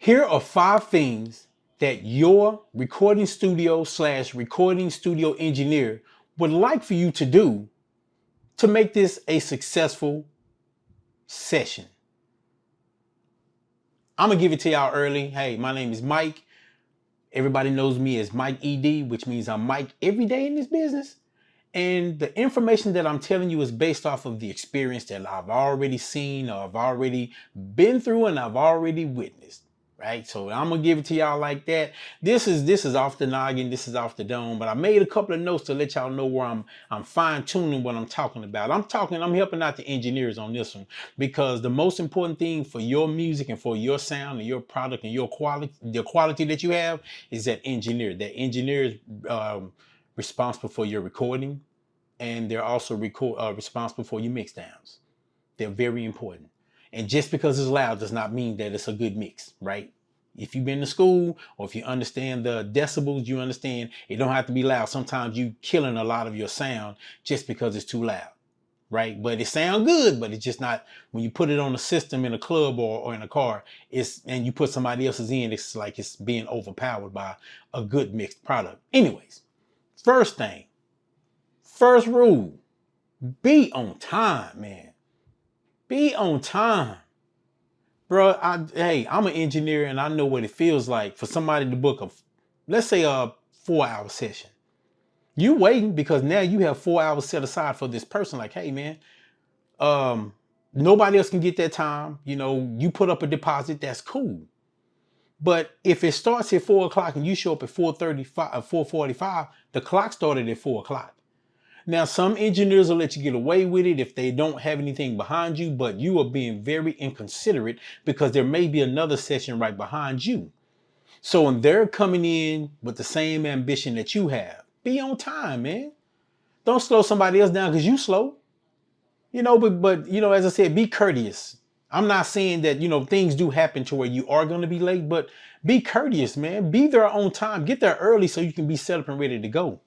Here are 5 things that your recording studio slash recording studio engineer would like for you to do to make this a successful session. I'm gonna give it to y'all early. Hey, my name is Mike. Everybody knows me as Mike ED, which means I'm Mike every day in this business. And the information that I'm telling you is based off of the experience that I've already seen, or I've already been through, and I've already witnessed. Right? So I'm gonna give it to y'all like that. This is off the noggin, this is off the dome, but I made a couple of notes to let y'all know where I'm fine-tuning what I'm talking about. I'm helping out the engineers on this one, because the most important thing for your music and for your sound and your product and your quality, the quality that you have, is that engineer. That engineer is responsible for your recording, and they're also responsible for your mix downs. They're very important. And just because it's loud does not mean that it's a good mix, right? If you've been to school, or if you understand the decibels, you understand it don't have to be loud. Sometimes you killing a lot of your sound just because it's too loud, right? But it sounds good, but it's just not. When you put it on a system in a club or in a car, and you put somebody else's in, it's like it's being overpowered by a good mixed product. Anyways, first rule, be on time, man. Be on time. Bro, I'm an engineer, and I know what it feels like for somebody to book let's say a 4-hour session. You waiting because now you have 4 hours set aside for this person. Like, hey man, nobody else can get that time. You put up a deposit, that's cool. But if it starts at 4 o'clock and you show up at 4:35, 4:45, the clock started at 4 o'clock. Now, some engineers will let you get away with it if they don't have anything behind you, but you are being very inconsiderate because there may be another session right behind you. So when they're coming in with the same ambition that you have, be on time, man. Don't slow somebody else down because you slow. But as I said, be courteous. I'm not saying that, things do happen to where you are going to be late, but be courteous, man. Be there on time. Get there early so you can be set up and ready to go.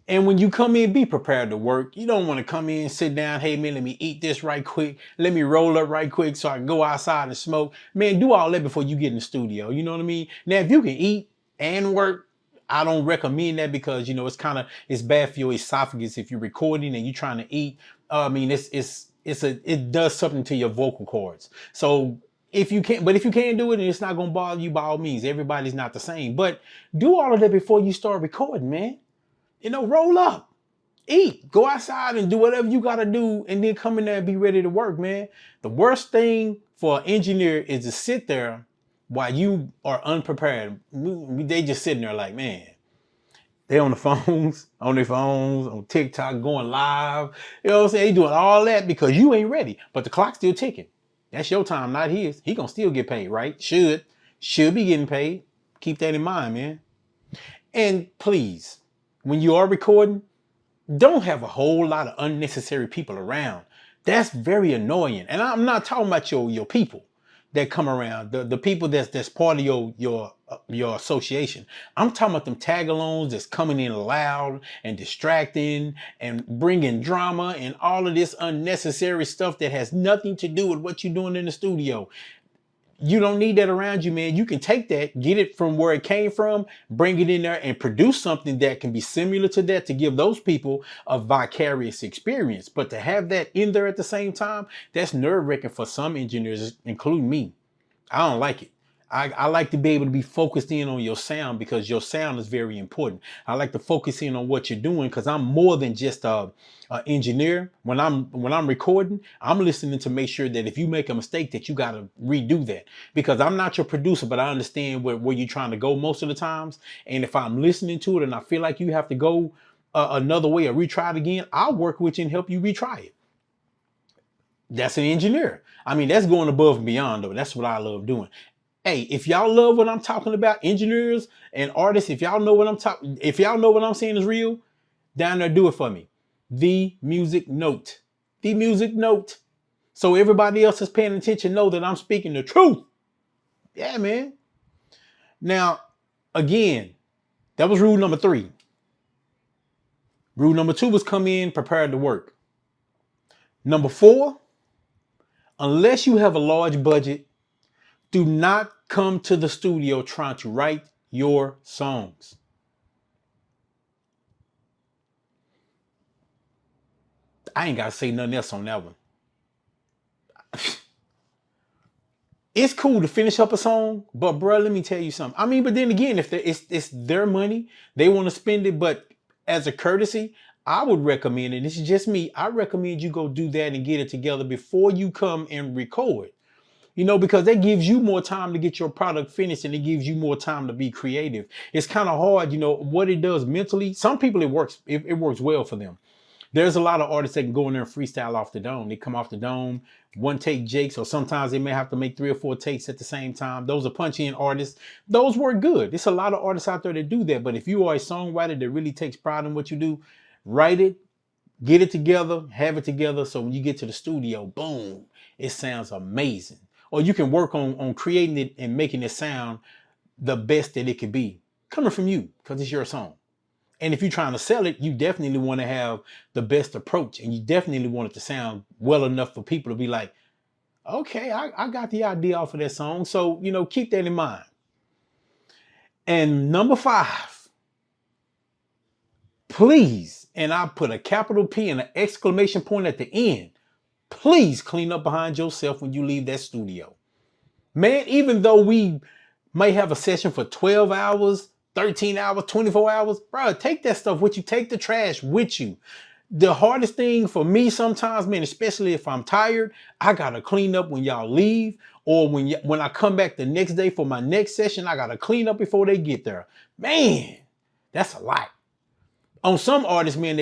And when you come in, be prepared to work. You don't want to come in, sit down, hey man, let me eat this right quick. Let me roll up right quick so I can go outside and smoke. Man, do all that before you get in the studio. You know what I mean? Now, if you can eat and work, I don't recommend that because it's bad for your esophagus if you're recording and you're trying to eat. I mean, it does something to your vocal cords. So if you can't do it and it's not gonna bother you, by all means, everybody's not the same. But do all of that before you start recording, man. Roll up, eat, go outside and do whatever you got to do, and then come in there and be ready to work, man. The worst thing for an engineer is to sit there while you are unprepared. They just sitting there like, man, they on their phones, on TikTok, going live. You know what I'm saying? They doing all that because you ain't ready, but the clock's still ticking. That's your time, not his. He gonna still get paid, right? Should be getting paid. Keep that in mind, man. And please, when you are recording, don't have a whole lot of unnecessary people around. That's very annoying. And I'm not talking about your people that come around, the people that's part of your association. I'm talking about them tag-alongs that's coming in loud and distracting and bringing drama and all of this unnecessary stuff that has nothing to do with what you're doing in the studio. You don't need that around you, man. You can take that, get it from where it came from, bring it in there and produce something that can be similar to that to give those people a vicarious experience. But to have that in there at the same time, that's nerve-wracking for some engineers, including me. I don't like it. I like to be able to be focused in on your sound because your sound is very important. I like to focus in on what you're doing because I'm more than just a engineer. When I'm recording, I'm listening to make sure that if you make a mistake that you got to redo that, because I'm not your producer, but I understand where you're trying to go most of the times. And if I'm listening to it and I feel like you have to go another way or retry it again, I'll work with you and help you retry it. That's an engineer. I mean, that's going above and beyond though. That's what I love doing. Hey, if y'all love what I'm talking about, engineers and artists, if y'all know what I'm saying is real, down there, do it for me. The music note. The music note. So everybody else is paying attention, know that I'm speaking the truth. Yeah, man. Now, again, that was rule number 3. Rule number 2 was come in prepared to work. Number 4, unless you have a large budget, do not come to the studio trying to write your songs. I ain't got to say nothing else on that one. It's cool to finish up a song, but bro, let me tell you something. I mean, but then again, if it's their money, they want to spend it. But as a courtesy, I would recommend, and this is just me, I recommend you go do that and get it together before you come and record. Because that gives you more time to get your product finished and it gives you more time to be creative. It's kind of hard, what it does mentally. Some people it works well for them. There's a lot of artists that can go in there and freestyle off the dome. They come off the dome, one take jakes, or sometimes they may have to make 3 or 4 takes at the same time. Those are punchy in artists. Those work good. There's a lot of artists out there that do that. But if you are a songwriter that really takes pride in what you do, write it, get it together, have it together. So when you get to the studio, boom, it sounds amazing. Or you can work on creating it and making it sound the best that it could be coming from you because it's your song. And if you're trying to sell it, you definitely want to have the best approach and you definitely want it to sound well enough for people to be like, okay, I got the idea off of that song. So, keep that in mind. And number 5, please, and I put a capital P and an exclamation point at the end, please clean up behind yourself when you leave that studio. Man, even though we may have a session for 12 hours, 13 hours, 24 hours, bro, take that stuff with you. Take the trash with you. The hardest thing for me sometimes, man, especially if I'm tired, I gotta clean up when y'all leave, or when I come back the next day for my next session, I gotta clean up before they get there. Man, that's a lot. On some artists, man,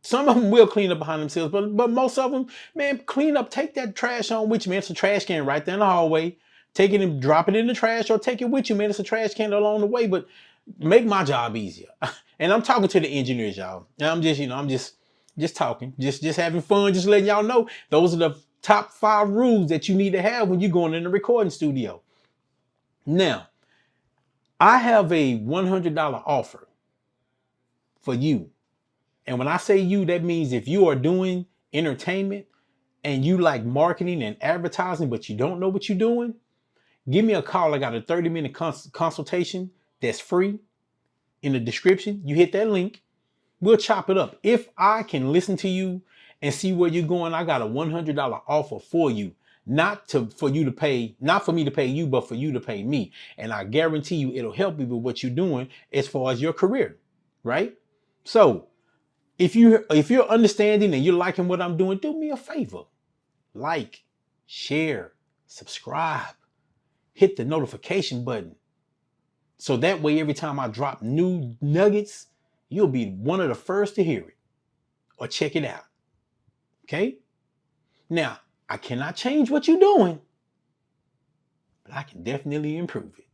some of them will clean up behind themselves, but most of them, man, clean up, take that trash on with you, man. It's a trash can right there in the hallway. Take it and drop it in the trash or take it with you, man. It's a trash can along the way, but make my job easier. And I'm talking to the engineers, y'all. And I'm just talking, just having fun, just letting y'all know those are the top 5 rules that you need to have when you're going in the recording studio. Now, I have a $100 offer for you. And when I say you, that means if you are doing entertainment and you like marketing and advertising, but you don't know what you're doing, give me a call. I got a 30-minute consultation that's free in the description. You hit that link. We'll chop it up. If I can listen to you and see where you're going, I got a $100 offer for you. Not for me to pay you, but for you to pay me. And I guarantee you it'll help you with what you're doing as far as your career, right? So if you're understanding and you're liking what I'm doing, do me a favor. Like, share, subscribe, hit the notification button. So that way, every time I drop new nuggets, you'll be one of the first to hear it or check it out. Okay? Now, I cannot change what you're doing, but I can definitely improve it.